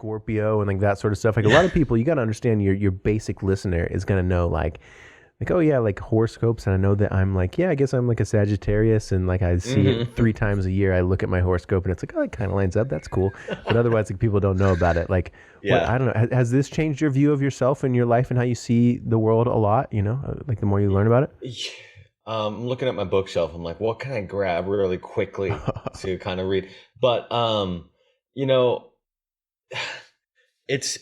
Scorpio and like that sort of stuff. Like a lot of people, you got to understand your basic listener is going to know like, oh yeah, like horoscopes. And I know that I'm like, yeah, I guess I'm like a Sagittarius. And like I see it 3 times a year. I look at my horoscope and it's like, oh, it kind of lines up. That's cool. But otherwise, like people don't know about it. Like, what, Yeah. I don't know. Has this changed your view of yourself and your life and how you see the world a lot? Like the more you learn about Yeah. I'm looking at my bookshelf. I'm like, what can I grab really quickly it? to kind of read? But you know, it's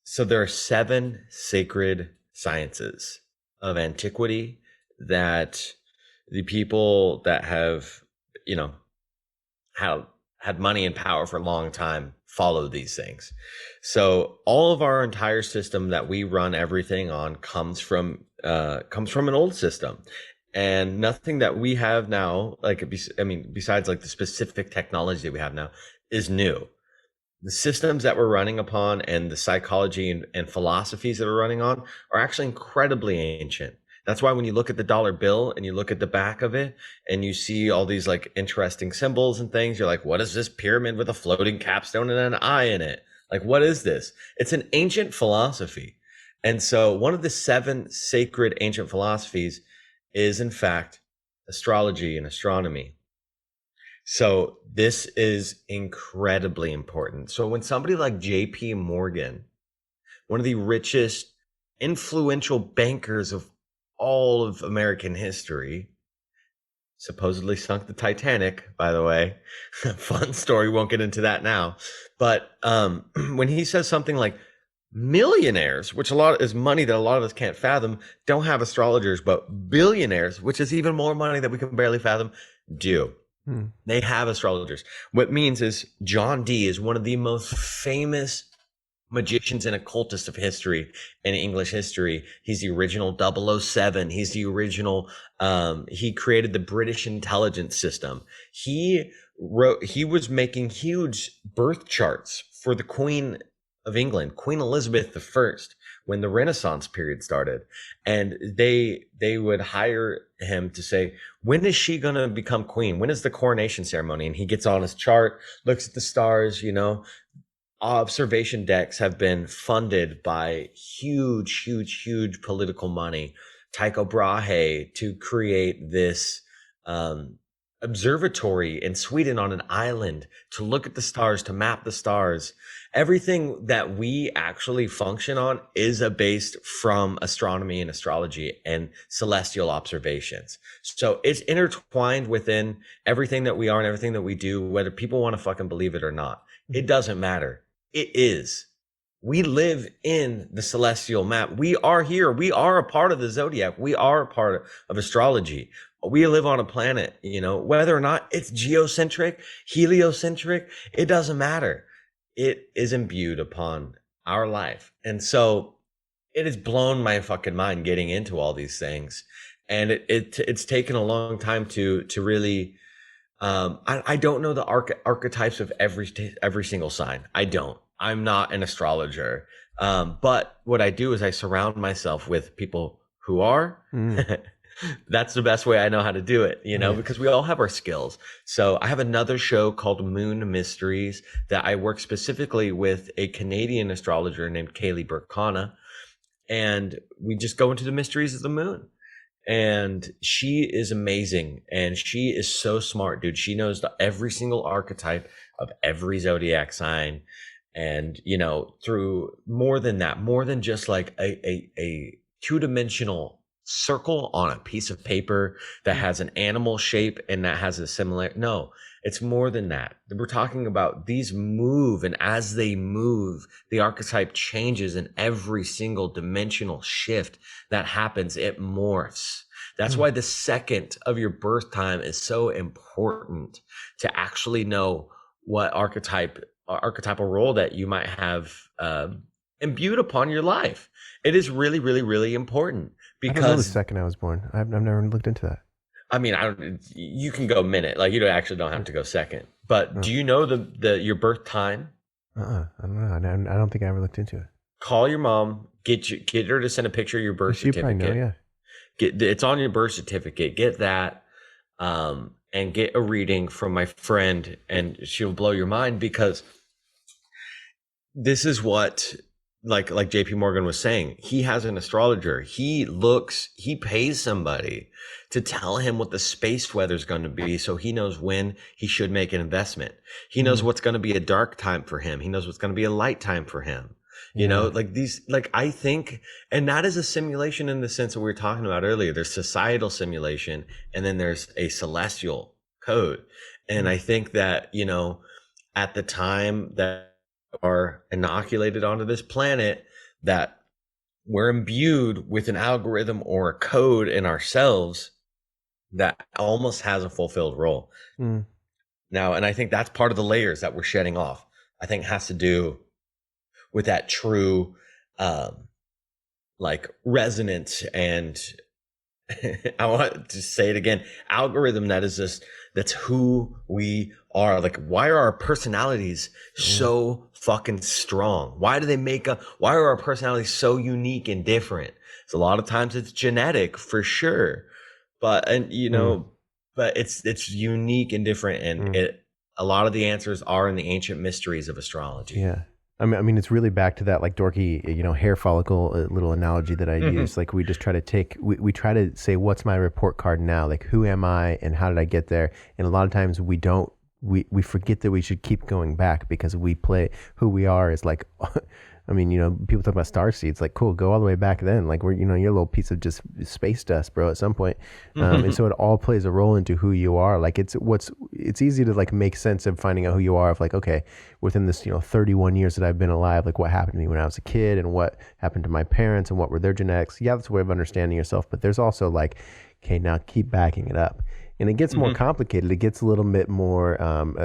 so there are 7 sacred sciences of antiquity that the people that have, you know, had had money and power for a long time follow these things. So all of our entire system that we run everything on comes from an old system. And nothing that we have now, besides like the specific technology that we have now, is new. The systems that we're running upon and the psychology and philosophies that we're running on are actually incredibly ancient. That's why when you look at the dollar bill and you look at the back of it and you see all these like interesting symbols and things, you're like, what is this pyramid with a floating capstone and an eye in it? Like, what is this? It's an ancient philosophy. And so one of the 7 sacred ancient philosophies is, in fact, astrology and astronomy. So this is incredibly important. So when somebody like JP Morgan, one of the richest, influential bankers of all of American history, supposedly sunk the Titanic, by the way. Fun story, won't get into that now. But when he says something like millionaires, which a lot is money that a lot of us can't fathom, don't have astrologers, but billionaires, which is even more money that we can barely fathom, do. They have astrologers. What it means is John Dee is one of the most famous magicians and occultists of history in English history. He's the original 007. He's the original, he created the British intelligence system. He was making huge birth charts for the Queen of England, Queen Elizabeth I, when the Renaissance period started. And they would hire him to say, when is she going to become queen? When is the coronation ceremony? And he gets on his chart, looks at the stars, observation decks have been funded by huge political money. Tycho Brahe to create this observatory in Sweden on an island to look at the stars, to map the stars. Everything that we actually function on is based from astronomy and astrology and celestial observations. So it's intertwined within everything that we are and everything that we do, whether people want to fucking believe it or not. It doesn't matter. It is. We live in the celestial map. We are here. We are a part of the zodiac. We are a part of astrology. We live on a planet, whether or not it's geocentric, heliocentric, it doesn't matter. It is imbued upon our life. And so it has blown my fucking mind getting into all these things. And it's taken a long time to really, I don't know the archetypes of every single sign. I don't. I'm not an astrologer. But what I do is I surround myself with people who are. That's the best way I know how to do it, because we all have our skills. So I have another show called Moon Mysteries that I work specifically with a Canadian astrologer named Kaylee Burkana. And we just go into the mysteries of the moon. And she is amazing. And she is so smart, dude. She knows every single archetype of every zodiac sign. And, through more than that, more than just like a two-dimensional circle on a piece of paper that has an animal shape and that has a similar, no, it's more than that. We're talking about these move, and as they move, the archetype changes, in every single dimensional shift that happens, it morphs. That's why the second of your birth time is so important, to actually know what archetypal role that you might have imbued upon your life. It is really, really, really important. I don't know the Because second I was born. I've never looked into that. I mean, you can go minute, like you don't have to go second. But do you know your birth time? I don't know. I don't think I ever looked into it. Call your mom, get her to send a picture of your birth She certificate. probably know, yeah. It's on your birth certificate. Get that, and get a reading from my friend, and she'll blow your mind, because this is what, like JP Morgan was saying, he has an astrologer. He pays somebody to tell him what the space weather is going to be, so he knows when he should make an investment. He knows what's going to be a dark time for him. He knows what's going to be a light time for him. You know, like these, like I think, and that is a simulation in the sense that we were talking about earlier. There's societal simulation, and then there's a celestial code. And I think that, you know, at the time that are inoculated onto this planet, that we're imbued with an algorithm or a code in ourselves that almost has a fulfilled role. Now, and I think that's part of the layers that we're shedding off. I think has to do with that true like resonance and I want to say it again, algorithm that is just, that's who we are. Like, why are our personalities so fucking strong? Why are our personalities so unique and different? So a lot of times it's genetic for sure, but, and you know, but it's unique and different. And a lot of the answers are in the ancient mysteries of astrology. Yeah. I mean, it's really back to that like dorky, you know, hair follicle little analogy that I use. Like we just try to we try to say, what's my report card now? Like, who am I and how did I get there? And a lot of times we forget that we should keep going back, because we play who we are is like, I mean, you know, people talk about star seeds, like, cool, go all the way back then. Like, you know, you're a little piece of just space dust, bro, at some point. And so it all plays a role into who you are. Like, it's easy to like make sense of finding out who you are, of like, okay, within this, you know, 31 years that I've been alive, like what happened to me when I was a kid and what happened to my parents and what were their genetics. Yeah, that's a way of understanding yourself. But there's also like, okay, now keep backing it up. And it gets more complicated. It gets a little bit more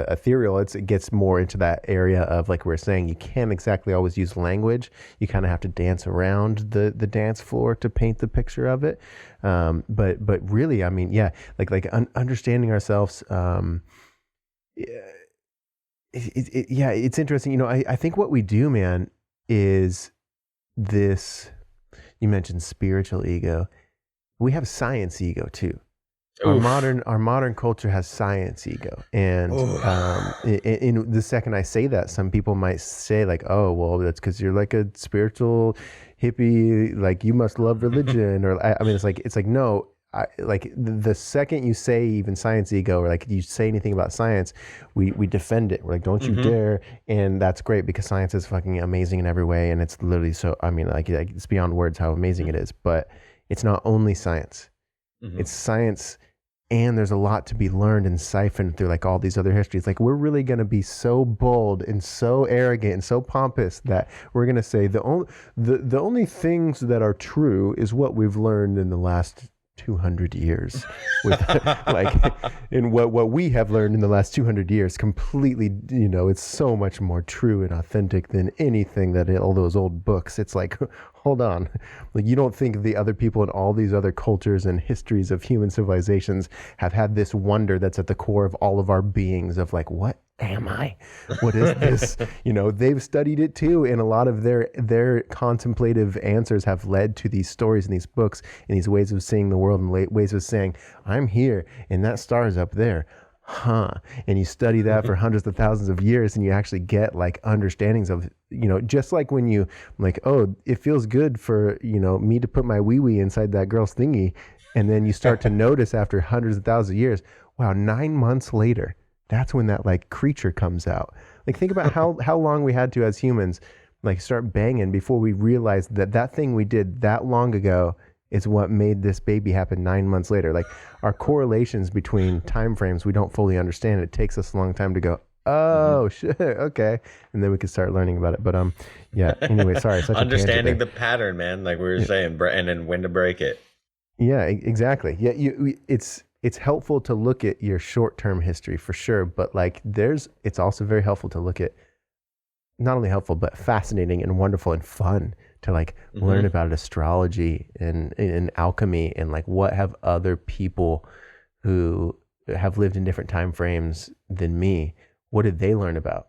ethereal. It gets more into that area of, like we were saying, you can't exactly always use language. You kind of have to dance around the dance floor to paint the picture of it. But really, I mean, yeah, understanding ourselves. It's interesting. You know, I think what we do, man, is this. You mentioned spiritual ego. We have science ego too. Our modern culture has science ego, and in the second I say that, some people might say like, "Oh, well, that's because you're like a spiritual hippie, like you must love religion." Or I mean, it's like no, like the second you say even science ego, or like you say anything about science, we defend it. We're like, "Don't you dare!" And that's great because science is fucking amazing in every way, and it's literally so. I mean, like it's beyond words how amazing it is. But it's not only science. It's science, and there's a lot to be learned and siphoned through like all these other histories. Like, we're really going to be so bold and so arrogant and so pompous that we're going to say the only things that are true is what we've learned in the last 200 years. With like, in what we have learned in the last 200 years, completely, you know, it's so much more true and authentic than anything that all those old books. It's like, hold on, like, you don't think the other people in all these other cultures and histories of human civilizations have had this wonder that's at the core of all of our beings of like, what am I? What is this? You know, they've studied it too, and a lot of their contemplative answers have led to these stories and these books and these ways of seeing the world and ways of saying, I'm here and that star is up there. And you study that for hundreds of thousands of years, and you actually get like understandings of, you know, just like when you like, oh, it feels good for, you know, me to put my wee-wee inside that girl's thingy. And then you start to notice after hundreds of thousands of years, wow, 9 months later, that's when that like creature comes out. Like, think about how long we had to as humans like start banging before we realized that thing we did that long ago is what made this baby happen 9 months later. Like, our correlations between time frames, we don't fully understand. It takes us a long time to go, oh shit, okay, and then we can start learning about it. But yeah. Anyway, sorry. Such Understanding the pattern, man. Like we were saying, and then when to break it. Yeah, exactly. Yeah, it's helpful to look at your short-term history for sure, but like it's also very helpful to look at, not only helpful but fascinating and wonderful and fun to like learn about astrology and alchemy, and like what have other people who have lived in different time frames than me, what did they learn about?